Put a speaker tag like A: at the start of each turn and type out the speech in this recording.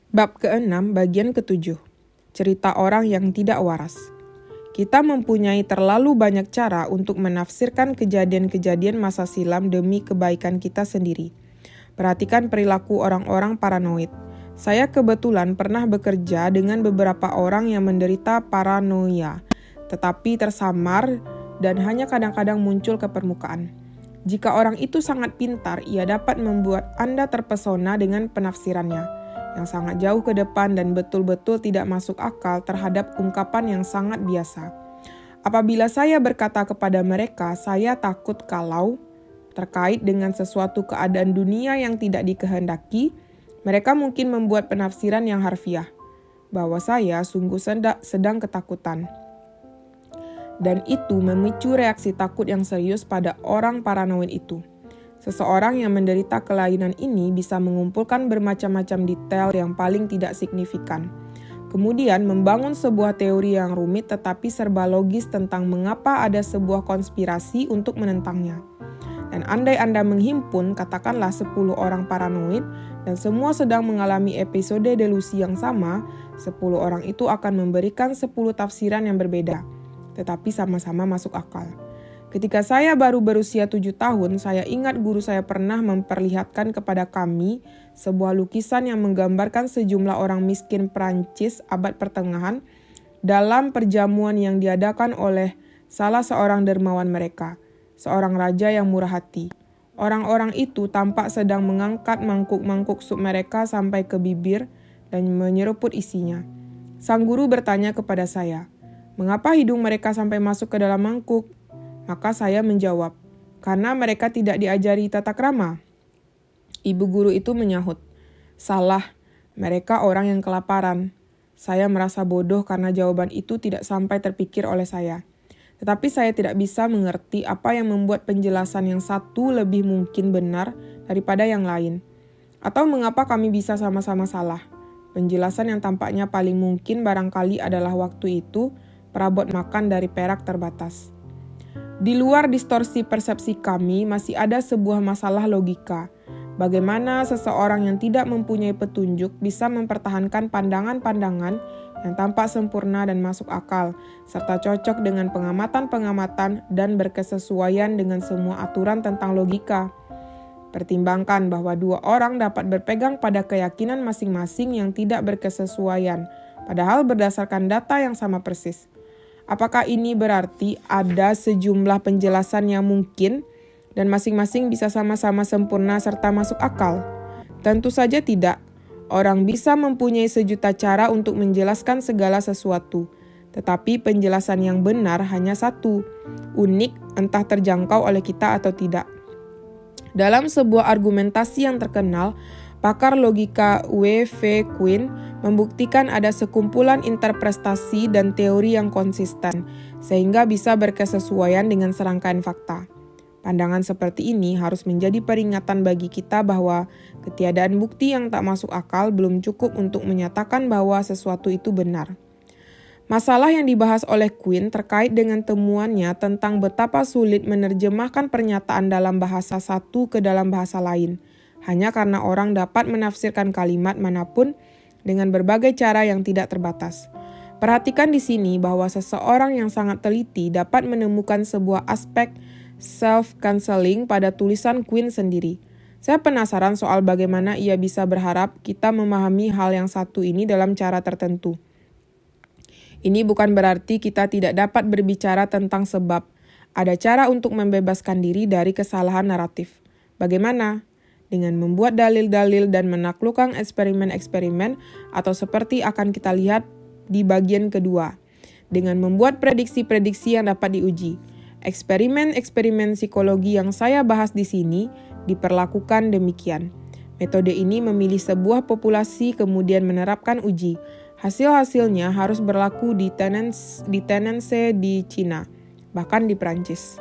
A: Bab ke-6 bagian ke-7. Cerita orang yang tidak waras. Kita mempunyai terlalu banyak cara untuk menafsirkan kejadian-kejadian masa silam demi kebaikan kita sendiri. Perhatikan perilaku orang-orang paranoid. Saya kebetulan pernah bekerja dengan beberapa orang yang menderita paranoia, tetapi tersamar dan hanya kadang-kadang muncul ke permukaan. Jika orang itu sangat pintar, ia dapat membuat Anda terpesona dengan penafsirannya, yang sangat jauh ke depan dan betul-betul tidak masuk akal terhadap ungkapan yang sangat biasa. Apabila saya berkata kepada mereka, saya takut kalau terkait dengan sesuatu keadaan dunia yang tidak dikehendaki, mereka mungkin membuat penafsiran yang harfiah, bahwa saya sungguh sedang ketakutan. Dan itu memicu reaksi takut yang serius pada orang paranoid itu. Seseorang yang menderita kelainan ini bisa mengumpulkan bermacam-macam detail yang paling tidak signifikan. Kemudian membangun sebuah teori yang rumit tetapi serba logis tentang mengapa ada sebuah konspirasi untuk menentangnya. Dan andai Anda menghimpun katakanlah 10 orang paranoid dan semua sedang mengalami episode delusi yang sama, 10 orang itu akan memberikan 10 tafsiran yang berbeda, tetapi sama-sama masuk akal. Ketika saya baru berusia 7 tahun, saya ingat guru saya pernah memperlihatkan kepada kami sebuah lukisan yang menggambarkan sejumlah orang miskin Prancis abad pertengahan dalam perjamuan yang diadakan oleh salah seorang dermawan mereka, seorang raja yang murah hati. Orang-orang itu tampak sedang mengangkat mangkuk-mangkuk sup mereka sampai ke bibir dan menyeruput isinya. Sang guru bertanya kepada saya, "Mengapa hidung mereka sampai masuk ke dalam mangkuk?" Maka saya menjawab, "Karena mereka tidak diajari tata krama." Ibu guru itu menyahut, "Salah, mereka orang yang kelaparan." Saya merasa bodoh karena jawaban itu tidak sampai terpikir oleh saya. Tetapi saya tidak bisa mengerti apa yang membuat penjelasan yang satu lebih mungkin benar daripada yang lain. Atau mengapa kami bisa sama-sama salah. Penjelasan yang tampaknya paling mungkin barangkali adalah waktu itu perabot makan dari perak terbatas. Di luar distorsi persepsi kami masih ada sebuah masalah logika. Bagaimana seseorang yang tidak mempunyai petunjuk bisa mempertahankan pandangan-pandangan yang tampak sempurna dan masuk akal, serta cocok dengan pengamatan-pengamatan dan berkesesuaian dengan semua aturan tentang logika. Pertimbangkan bahwa dua orang dapat berpegang pada keyakinan masing-masing yang tidak berkesesuaian, padahal berdasarkan data yang sama persis. Apakah ini berarti ada sejumlah penjelasan yang mungkin dan masing-masing bisa sama-sama sempurna serta masuk akal? Tentu saja tidak. Orang bisa mempunyai sejuta cara untuk menjelaskan segala sesuatu, tetapi penjelasan yang benar hanya satu, unik, entah terjangkau oleh kita atau tidak. Dalam sebuah argumentasi yang terkenal, pakar logika W.V. Quine membuktikan ada sekumpulan interpretasi dan teori yang konsisten, sehingga bisa berkesesuaian dengan serangkaian fakta. Pandangan seperti ini harus menjadi peringatan bagi kita bahwa ketiadaan bukti yang tak masuk akal belum cukup untuk menyatakan bahwa sesuatu itu benar. Masalah yang dibahas oleh Quine terkait dengan temuannya tentang betapa sulit menerjemahkan pernyataan dalam bahasa satu ke dalam bahasa lain, hanya karena orang dapat menafsirkan kalimat manapun dengan berbagai cara yang tidak terbatas. Perhatikan di sini bahwa seseorang yang sangat teliti dapat menemukan sebuah aspek self-canceling pada tulisan Quine sendiri. Saya penasaran soal bagaimana ia bisa berharap kita memahami hal yang satu ini dalam cara tertentu. Ini bukan berarti kita tidak dapat berbicara tentang sebab. Ada cara untuk membebaskan diri dari kesalahan naratif. Bagaimana? Dengan membuat dalil-dalil dan menaklukkan eksperimen-eksperimen, atau seperti akan kita lihat di bagian kedua, dengan membuat prediksi-prediksi yang dapat diuji. Eksperimen-eksperimen psikologi yang saya bahas di sini diperlakukan demikian. Metode ini memilih sebuah populasi kemudian menerapkan uji. Hasil-hasilnya harus berlaku di Tennessee di Cina, bahkan di Prancis.